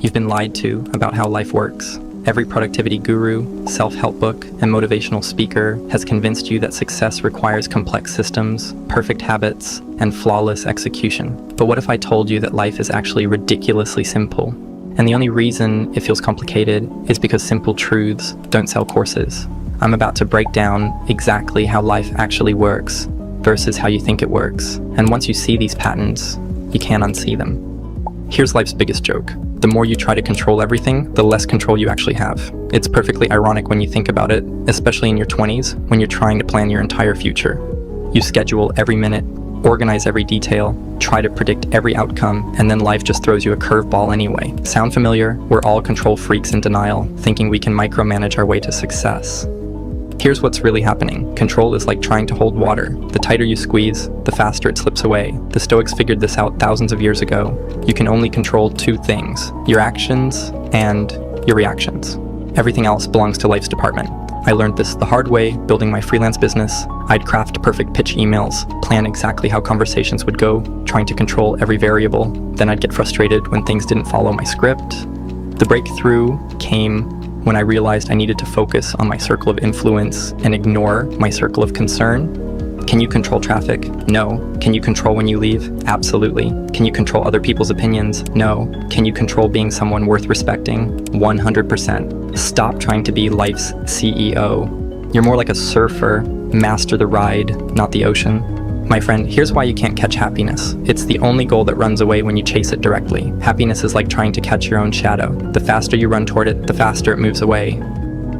You've been lied to about how life works. Every productivity guru, self-help book, and motivational speaker has convinced you that success requires complex systems, perfect habits, and flawless execution. But what if I told you that life is actually ridiculously simple? And the only reason it feels complicated is because simple truths don't sell courses. I'm about to break down exactly how life actually works versus how you think it works. And once you see these patterns, you can't unsee them. Here's life's biggest joke. The more you try to control everything, the less control you actually have. It's perfectly ironic when you think about it, especially in your 20s, when you're trying to plan your entire future. You schedule every minute, organize every detail, try to predict every outcome, and then life just throws you a curveball anyway. Sound familiar? We're all control freaks in denial, thinking we can micromanage our way to success. Here's what's really happening. Control is like trying to hold water. The tighter you squeeze, the faster it slips away. The Stoics figured this out thousands of years ago. You can only control two things: your actions and your reactions. Everything else belongs to life's department. I learned this the hard way building my freelance business. I'd craft perfect pitch emails, plan exactly how conversations would go, trying to control every variable. Then I'd get frustrated when things didn't follow my script. The breakthrough came when I realized I needed to focus on my circle of influence and ignore my circle of concern. Can you control traffic? No. Can you control when you leave? Absolutely. Can you control other people's opinions? No. Can you control being someone worth respecting? 100%. Stop trying to be life's CEO. You're more like a surfer. Master the ride, not the ocean. My friend, here's why you can't catch happiness. It's the only goal that runs away when you chase it directly. Happiness is like trying to catch your own shadow. The faster you run toward it, the faster it moves away.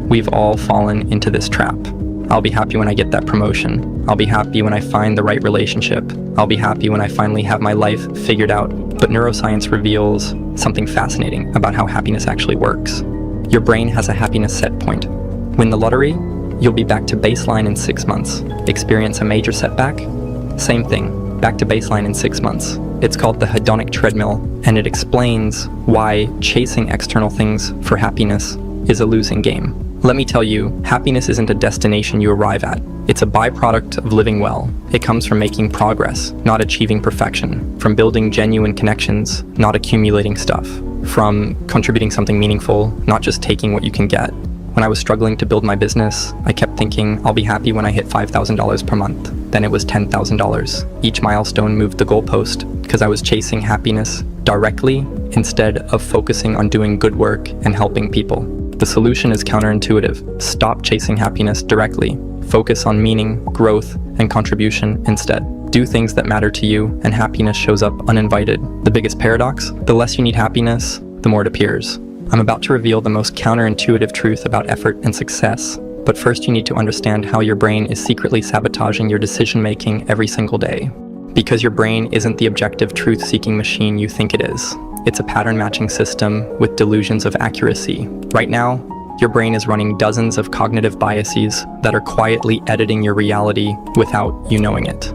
We've all fallen into this trap. I'll be happy when I get that promotion. I'll be happy when I find the right relationship. I'll be happy when I finally have my life figured out. But neuroscience reveals something fascinating about how happiness actually works. Your brain has a happiness set point. Win the lottery, you'll be back to baseline in 6 months. Experience a major setback, same thing, back to baseline in 6 months. It's called the hedonic treadmill, and it explains why chasing external things for happiness is a losing game. Let me tell you, happiness isn't a destination you arrive at. It's a byproduct of living well. It comes from making progress, not achieving perfection. From building genuine connections, not accumulating stuff. From contributing something meaningful, not just taking what you can get. When I was struggling to build my business, I kept thinking, I'll be happy when I hit $5,000 per month. Then it was $10,000. Each milestone moved the goalpost because I was chasing happiness directly instead of focusing on doing good work and helping people. The solution is counterintuitive. Stop chasing happiness directly. Focus on meaning, growth, and contribution instead. Do things that matter to you, and happiness shows up uninvited. The biggest paradox? The less you need happiness, the more it appears. I'm about to reveal the most counterintuitive truth about effort and success. But first you need to understand how your brain is secretly sabotaging your decision-making every single day. Because your brain isn't the objective truth-seeking machine you think it is. It's a pattern-matching system with delusions of accuracy. Right now, your brain is running dozens of cognitive biases that are quietly editing your reality without you knowing it.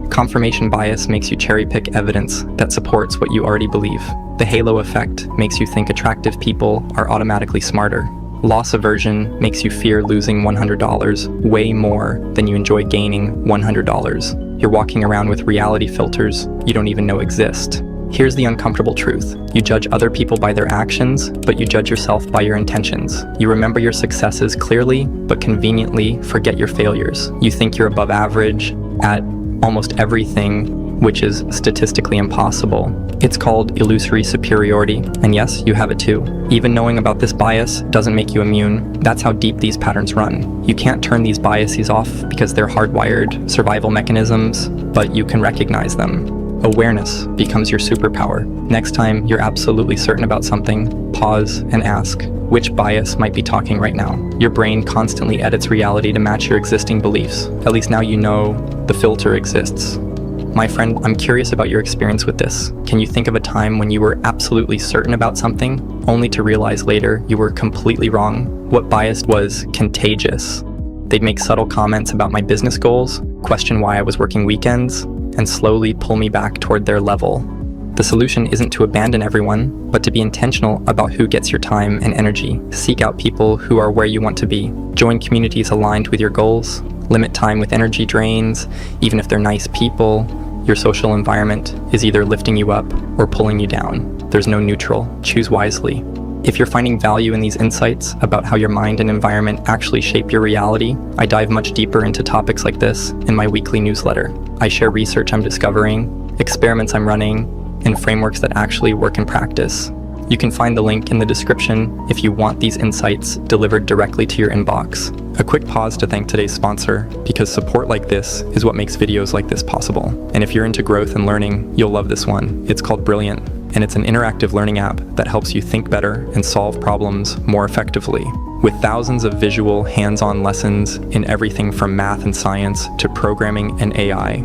Confirmation bias makes you cherry-pick evidence that supports what you already believe. The halo effect makes you think attractive people are automatically smarter. Loss aversion makes you fear losing $100 way more than you enjoy gaining $100. You're walking around with reality filters you don't even know exist. Here's the uncomfortable truth. You judge other people by their actions, but you judge yourself by your intentions. You remember your successes clearly, but conveniently forget your failures. You think you're above average at almost everything, which is statistically impossible. It's called illusory superiority, and yes, you have it too. Even knowing about this bias doesn't make you immune. That's how deep these patterns run. You can't turn these biases off because they're hardwired survival mechanisms, but you can recognize them. Awareness becomes your superpower. Next time you're absolutely certain about something, pause and ask, which bias might be talking right now? Your brain constantly edits reality to match your existing beliefs. At least now you know the filter exists. My friend, I'm curious about your experience with this. Can you think of a time when you were absolutely certain about something, only to realize later you were completely wrong? What bias was contagious? They'd make subtle comments about my business goals, question why I was working weekends, and slowly pull me back toward their level. The solution isn't to abandon everyone, but to be intentional about who gets your time and energy. Seek out people who are where you want to be. Join communities aligned with your goals. Limit time with energy drains, even if they're nice people. Your social environment is either lifting you up or pulling you down. There's no neutral. Choose wisely. If you're finding value in these insights about how your mind and environment actually shape your reality, I dive much deeper into topics like this in my weekly newsletter. I share research I'm discovering, experiments I'm running, and frameworks that actually work in practice. You can find the link in the description if you want these insights delivered directly to your inbox. A quick pause to thank today's sponsor, because support like this is what makes videos like this possible. And if you're into growth and learning, you'll love this one. It's called Brilliant, and it's an interactive learning app that helps you think better and solve problems more effectively. With thousands of visual, hands-on lessons in everything from math and science to programming and AI,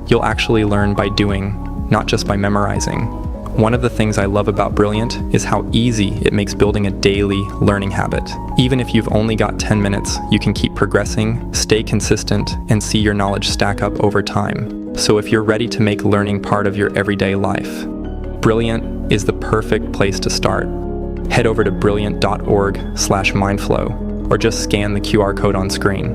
you'll actually learn by doing, not just by memorizing. One of the things I love about Brilliant is how easy it makes building a daily learning habit. Even if you've only got 10 minutes, you can keep progressing, stay consistent, and see your knowledge stack up over time. So if you're ready to make learning part of your everyday life, Brilliant is the perfect place to start. Head over to brilliant.org/mindflow or just scan the QR code on screen.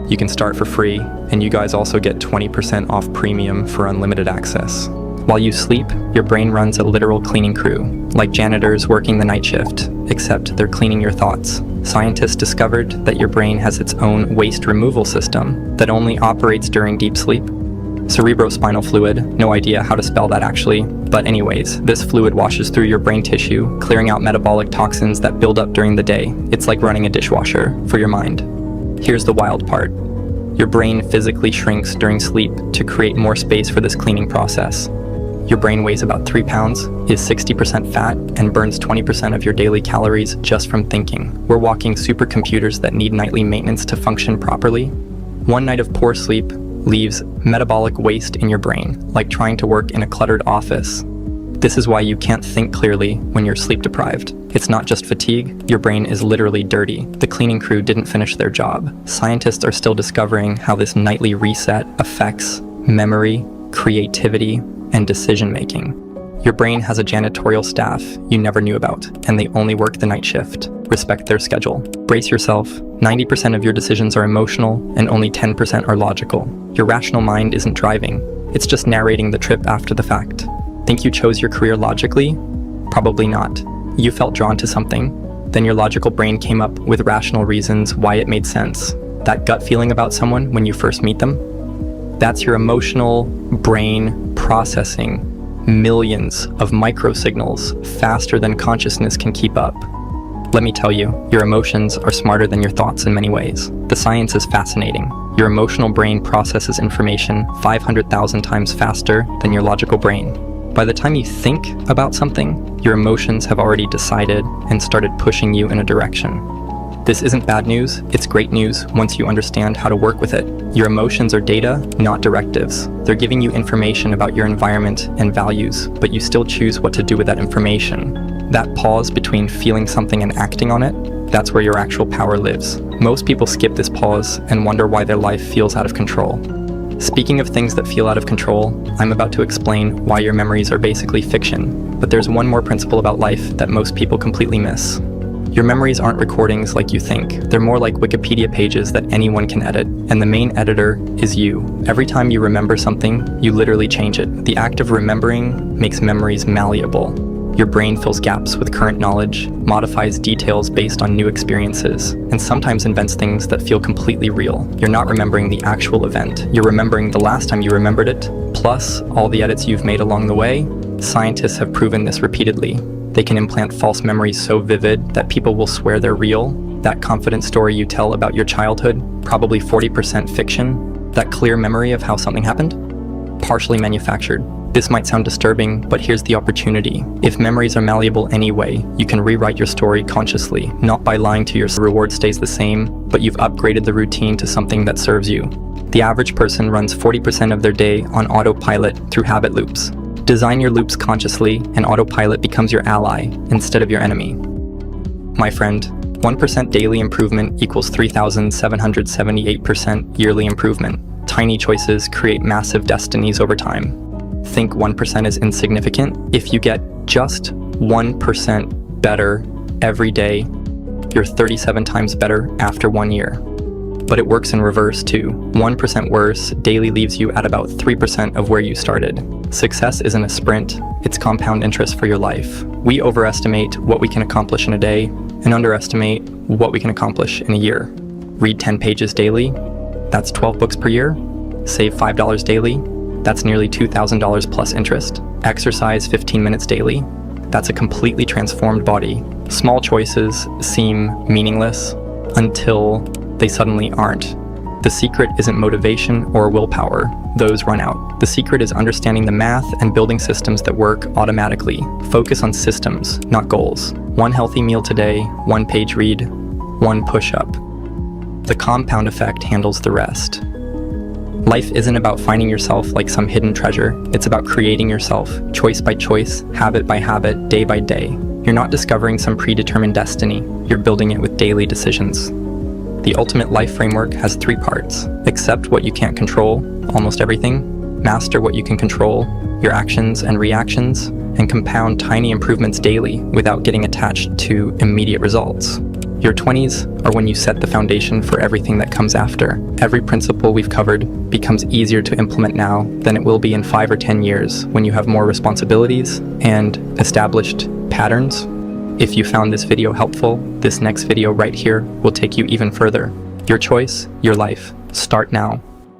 You can start for free, and you guys also get 20% off premium for unlimited access. While you sleep, your brain runs a literal cleaning crew, like janitors working the night shift, except they're cleaning your thoughts. Scientists discovered that your brain has its own waste removal system that only operates during deep sleep. Cerebrospinal fluid, no idea how to spell that actually, but anyways, this fluid washes through your brain tissue, clearing out metabolic toxins that build up during the day. It's like running a dishwasher for your mind. Here's the wild part. Your brain physically shrinks during sleep to create more space for this cleaning process. Your brain weighs about 3 pounds, is 60% fat, and burns 20% of your daily calories just from thinking. We're walking supercomputers that need nightly maintenance to function properly. One night of poor sleep leaves metabolic waste in your brain, like trying to work in a cluttered office. This is why you can't think clearly when you're sleep deprived. It's not just fatigue, your brain is literally dirty. The cleaning crew didn't finish their job. Scientists are still discovering how this nightly reset affects memory, creativity, and decision-making. Your brain has a janitorial staff you never knew about, and they only work the night shift. Respect their schedule. Brace yourself. 90% of your decisions are emotional, and only 10% are logical. Your rational mind isn't driving. It's just narrating the trip after the fact. Think you chose your career logically? Probably not. You felt drawn to something. Then your logical brain came up with rational reasons why it made sense. That gut feeling about someone when you first meet them? That's your emotional brain processing millions of microsignals faster than consciousness can keep up. Let me tell you, your emotions are smarter than your thoughts in many ways. The science is fascinating. Your emotional brain processes information 500,000 times faster than your logical brain. By the time you think about something, your emotions have already decided and started pushing you in a direction. This isn't bad news, it's great news once you understand how to work with it. Your emotions are data, not directives. They're giving you information about your environment and values, but you still choose what to do with that information. That pause between feeling something and acting on it, that's where your actual power lives. Most people skip this pause and wonder why their life feels out of control. Speaking of things that feel out of control, I'm about to explain why your memories are basically fiction. But there's one more principle about life that most people completely miss. Your memories aren't recordings like you think. They're more like Wikipedia pages that anyone can edit, and the main editor is you. Every time you remember something, you literally change it. The act of remembering makes memories malleable. Your brain fills gaps with current knowledge, modifies details based on new experiences, and sometimes invents things that feel completely real. You're not remembering the actual event. You're remembering the last time you remembered it, plus all the edits you've made along the way. Scientists have proven this repeatedly. They can implant false memories so vivid that people will swear they're real. That confident story you tell about your childhood, probably 40% fiction. That clear memory of how something happened, partially manufactured. This might sound disturbing, but here's the opportunity. If memories are malleable anyway, you can rewrite your story consciously, not by lying to yourself. The reward stays the same, but you've upgraded the routine to something that serves you. The average person runs 40% of their day on autopilot through habit loops. Design your loops consciously, and autopilot becomes your ally instead of your enemy. My friend, 1% daily improvement equals 3,778% yearly improvement. Tiny choices create massive destinies over time. Think 1% is insignificant? If you get just 1% better every day, you're 37 times better after 1 year. But it works in reverse too. 1% worse daily leaves you at about 3% of where you started. Success isn't a sprint, it's compound interest for your life. We overestimate what we can accomplish in a day and underestimate what we can accomplish in a year. Read 10 pages daily, that's 12 books per year. Save $5 daily, that's nearly $2,000 plus interest. Exercise 15 minutes daily, that's a completely transformed body. Small choices seem meaningless until they suddenly aren't. The secret isn't motivation or willpower. Those run out. The secret is understanding the math and building systems that work automatically. Focus on systems, not goals. 1 healthy meal today, 1 page read, 1 push-up. The compound effect handles the rest. Life isn't about finding yourself like some hidden treasure. It's about creating yourself, choice by choice, habit by habit, day by day. You're not discovering some predetermined destiny. You're building it with daily decisions. The ultimate life framework has 3 parts. Accept what you can't control, almost everything. Master what you can control, your actions and reactions. And compound tiny improvements daily without getting attached to immediate results. Your 20s are when you set the foundation for everything that comes after. Every principle we've covered becomes easier to implement now than it will be in 5 or 10 years when you have more responsibilities and established patterns. If you found this video helpful, this next video right here will take you even further. Your choice, your life. Start now.